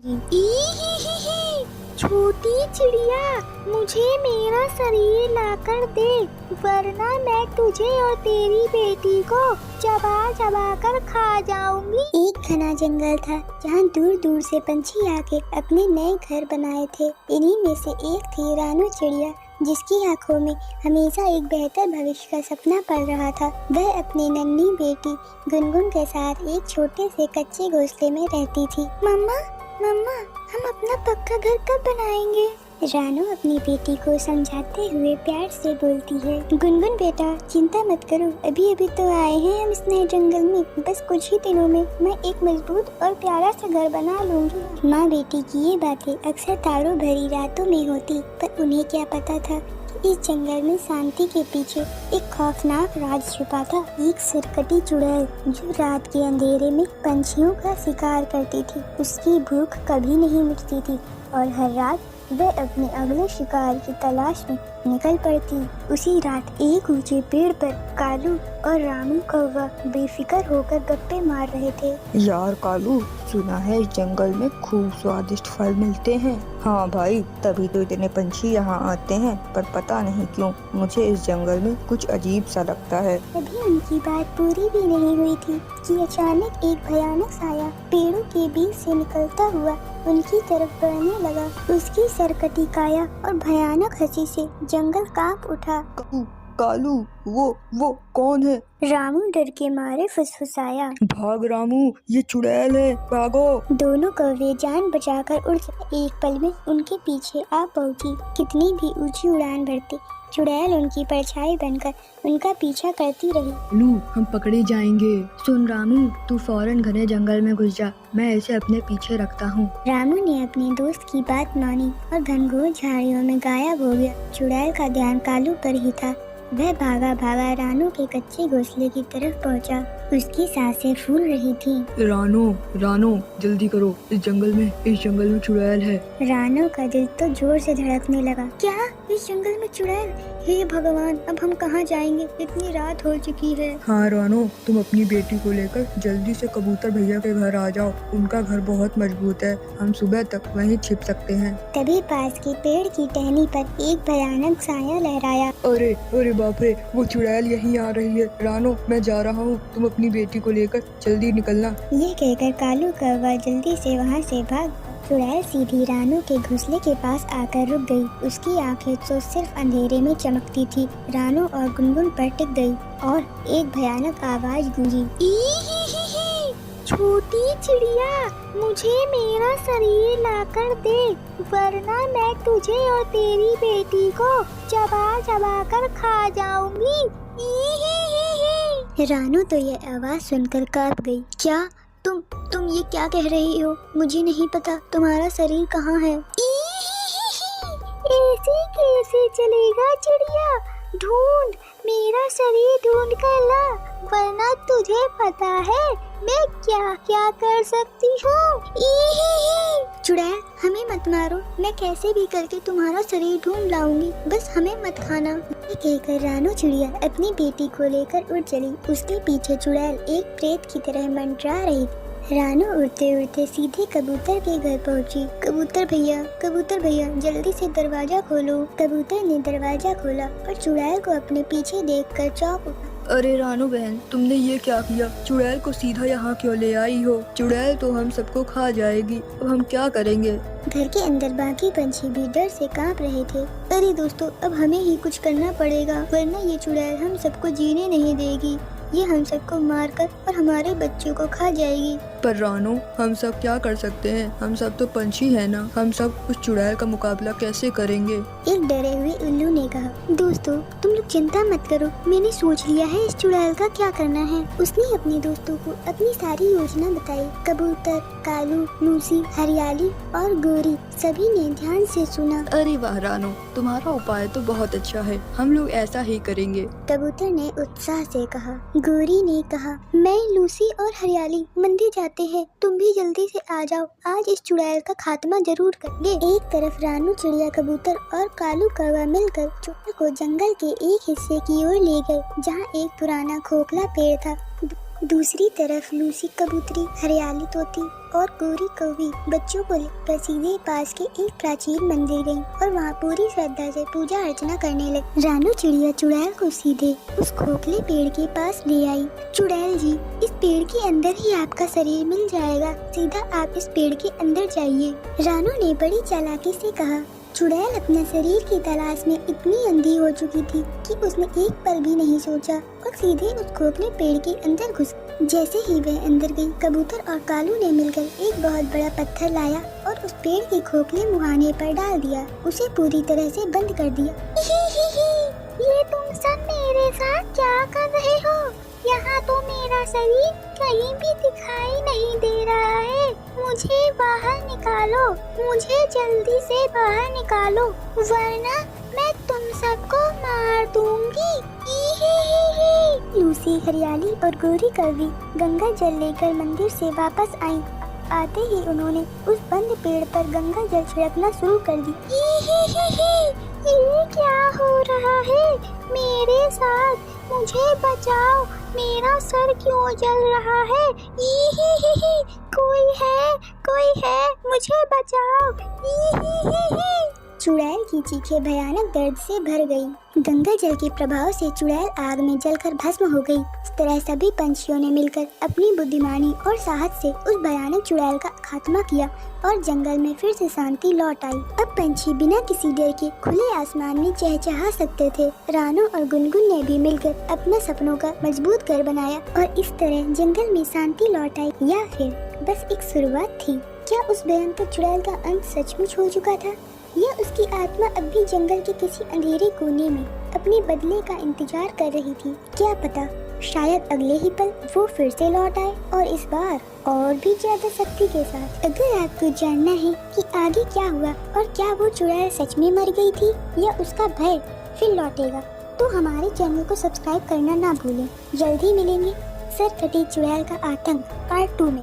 ई छोटी चिड़िया, मुझे मेरा शरीर लाकर दे, वरना मैं तुझे और तेरी बेटी को चबा चबा कर खा जाऊंगी। एक घना जंगल था जहाँ दूर दूर से पंछी आके अपने नए घर बनाए थे। इन्हीं में से एक थी रानू चिड़िया, जिसकी आंखों में हमेशा एक बेहतर भविष्य का सपना पल रहा था। वह अपनी नन्ही बेटी गुनगुन के साथ एक छोटे से कच्चे घोंसले में रहती थी। मम्मा मम्मा, हम अपना पक्का घर कब बनाएंगे? रानू अपनी बेटी को समझाते हुए प्यार से बोलती है। गुनगुन बेटा, चिंता मत करो, अभी अभी तो आए हैं हम इस नए जंगल में। बस कुछ ही दिनों में मैं एक मजबूत और प्यारा सा घर बना लूंगी। माँ बेटी की ये बातें अक्सर तारों भरी रातों में होती, पर उन्हें क्या पता था कि इस जंगल में शांति के पीछे एक खौफनाक राज छुपा था। एक सरकटी चुड़ैल जो रात के अंधेरे में पंछियों का शिकार करती थी। उसकी भूख कभी नहीं मिटती थी और हर रात वह अपने अगले शिकार की तलाश में निकल पड़ती। उसी रात एक ऊंचे पेड़ पर कालू और रामू कौवा बेफिक्र होकर गप्पे मार रहे थे। यार कालू, सुना है इस जंगल में खूब स्वादिष्ट फल मिलते हैं। हाँ भाई, तभी तो इतने पंछी यहाँ आते हैं, पर पता नहीं क्यों मुझे इस जंगल में कुछ अजीब सा लगता है। अभी उनकी बात पूरी भी नहीं हुई थी कि अचानक एक भयानक साया पेड़ों के बीच से निकलता हुआ उनकी तरफ बढ़ने लगा। उसकी सरकटी काया और भयानक हंसी से जंगल कांप उठा। कालू, वो कौन है? रामू डर के मारे फुसफुसाया। भाग रामू, ये चुड़ैल है, भागो। दोनों कौवे जान बचाकर उड़ एक पल में उनके पीछे आ पहुंची। कितनी भी ऊंची उड़ान भरती, चुड़ैल उनकी परछाई बनकर उनका पीछा करती रही। लू, हम पकड़े जाएंगे। सुन रामू, तू फौरन घने जंगल में घुस जा, मैं इसे अपने पीछे रखता हूँ। रामू ने अपने दोस्त की बात मानी और घनघोर झाड़ियों में गायब हो गया। चुड़ैल का ध्यान कालू पर ही था। वह भागा भागा रानू के कच्चे घोंसले की तरफ पहुंचा। उसकी सांसें फूल रही थीं। रानो, जल्दी करो, इस जंगल में चुड़ैल है। रानू का दिल तो जोर से धड़कने लगा। क्या इस जंगल में चुड़ैल? हे भगवान, अब हम कहाँ जाएंगे? इतनी रात हो चुकी है। हाँ रानो, तुम अपनी बेटी को लेकर जल्दी से कबूतर भैया के घर आ जाओ। उनका घर बहुत मजबूत है, हम सुबह तक वहीं छिप सकते हैं। तभी पास के पेड़ की टहनी पर एक भयानक साया लहराया। अरे बाप रे, वो चुड़ैल यहीं आ रही है। रानो, मैं जा रहा हूँ, तुम अपनी बेटी को लेकर जल्दी निकलना। ये कहकर कालू कौवा जल्दी से वहाँ से भाग। चुड़ैल सीधी रानू के घोंसले के पास आकर रुक गई। उसकी आंखें तो सिर्फ अंधेरे में चमकती थी। रानू और गुनगुन पर टिक गई और एक भयानक आवाज गूंजी। छोटी चिड़िया, मुझे मेरा शरीर लाकर दे, वरना मैं तुझे और तेरी बेटी को चबा चबा कर खा जाऊंगी। रानू तो ये आवाज सुनकर कांप गई। क्या तुम ये क्या कह रही हो? मुझे नहीं पता तुम्हारा शरीर कहाँ है। ऐसे कैसे चलेगा चिड़िया? ढूंढ, मेरा शरीर ढूंढ कर ला, वरना तुझे पता है मैं क्या क्या कर सकती हूँ। चुड़ैल, हमें मत मारो, मैं कैसे भी करके तुम्हारा शरीर ढूंढ लाऊंगी, बस हमें मत खाना। ये कहकर रानू चिड़िया अपनी बेटी को लेकर उड़ चली। उसके पीछे चुड़ैल एक प्रेत की तरह मंडरा रही। रानू उड़ते उड़ते सीधे कबूतर के घर पहुंची। कबूतर भैया, जल्दी से दरवाजा खोलो। कबूतर ने दरवाजा खोला और चुड़ैल को अपने पीछे देखकर चौंक उठा। अरे रानू बहन, तुमने ये क्या किया? चुड़ैल को सीधा यहाँ क्यों ले आई हो? चुड़ैल तो हम सबको खा जाएगी, अब हम क्या करेंगे? घर के अंदर बाकी पंछी भी डर से कांप रहे थे। अरे दोस्तों, अब हमें ही कुछ करना पड़ेगा, वरना ये चुड़ैल हम सबको जीने नहीं देगी। ये हम सबको मारकर और हमारे बच्चों को खा जाएगी। पर रानू, हम सब क्या कर सकते हैं? हम सब तो पंछी है ना, हम सब उस चुड़ैल का मुकाबला कैसे करेंगे? एक डरे हुए उल्लू ने कहा। दोस्तों, तुम लोग चिंता मत करो, मैंने सोच लिया है इस चुड़ैल का क्या करना है। उसने अपने दोस्तों को अपनी सारी योजना बताई। कबूतर, कालू, लूसी, हरियाली और गोरी सभी ने ध्यान से सुना। अरे वाह रानू, तुम्हारा उपाय तो बहुत अच्छा है, हम लोग ऐसा ही करेंगे। कबूतर ने उत्साह से कहा। गोरी ने कहा, मैं, लूसी और हरियाली मंदिर जाते हैं, तुम भी जल्दी से आ जाओ, आज इस चुड़ैल का खात्मा जरूर करेंगे। एक तरफ रानू चिड़िया, कबूतर और कालू कौवा मिलकर चुड़ैल को जंगल के एक हिस्से की ओर ले गए, जहाँ एक पुराना खोखला पेड़ था। दूसरी तरफ लूसी कबूतरी, हरियाली तोती और गोरी कौवी बच्चों को लेकर सीधे पास के एक प्राचीन मंदिर गईं और वहाँ पूरी श्रद्धा से पूजा अर्चना करने लगी। रानू चिड़िया चुड़ैल को सीधे उस खोखले पेड़ के पास ले आई। चुड़ैल जी, इस पेड़ के अंदर ही आपका शरीर मिल जाएगा, सीधा आप इस पेड़ के अंदर जाइए। रानू ने बड़ी चालाकी से कहा। चुड़ैल अपने शरीर की तलाश में इतनी अंधी हो चुकी थी कि उसने एक पल भी नहीं सोचा और सीधे उस खोखले पेड़ के अंदर घुस। जैसे ही वह अंदर गई, कबूतर और कालू ने मिलकर एक बहुत बड़ा पत्थर लाया और उस पेड़ के खोखले मुहाने पर डाल दिया, उसे पूरी तरह से बंद कर दिया। ये तुम सब मेरे साथ क्या कर रहे हो? यहाँ तो मेरा शरीर कहीं भी दिखाई नहीं दे रहा है। मुझे बाहर निकालो, मुझे जल्दी से बाहर निकालो, वरना मैं तुम सबको मार दूंगी। लूसी, हरियाली और गोरी कौवी गंगा जल लेकर मंदिर से वापस आई। आते ही उन्होंने उस बंद पेड़ पर गंगा जल छिड़कना शुरू कर दी। ये क्या हो रहा है मेरे साथ? मुझे बचाओ, मेरा सर क्यों जल रहा है? कोई है, मुझे बचाओ। चुड़ैल की चीखें भयानक दर्द से भर गई। गंगा जल के प्रभाव से चुड़ैल आग में जलकर भस्म हो गई। इस तरह सभी पंछियों ने मिलकर अपनी बुद्धिमानी और साहस से उस भयानक चुड़ैल का खात्मा किया और जंगल में फिर से शांति लौट आई। अब पंछी बिना किसी डर के खुले आसमान में चहचहा सकते थे। रानू और गुनगुन ने भी मिलकर अपने सपनों का मजबूत घर बनाया और इस तरह जंगल में शांति लौट आई। या फिर बस एक शुरुआत थी? क्या उस भयंकर चुड़ैल का अंत सचमुच हो चुका था, या उसकी आत्मा अब भी जंगल के किसी अंधेरे कोने में अपने बदले का इंतजार कर रही थी? क्या पता, शायद अगले ही पल वो फिर से लौट आए और इस बार और भी ज्यादा शक्ति के साथ। अगर आपको जानना है कि आगे क्या हुआ और क्या वो चुड़ैल सच में मर गई थी या उसका भय फिर लौटेगा, तो हमारे चैनल को सब्सक्राइब करना ना भूलें। जल्दी मिलेंगे सरकटी चुड़ैल का आतंक पार्ट 2 में।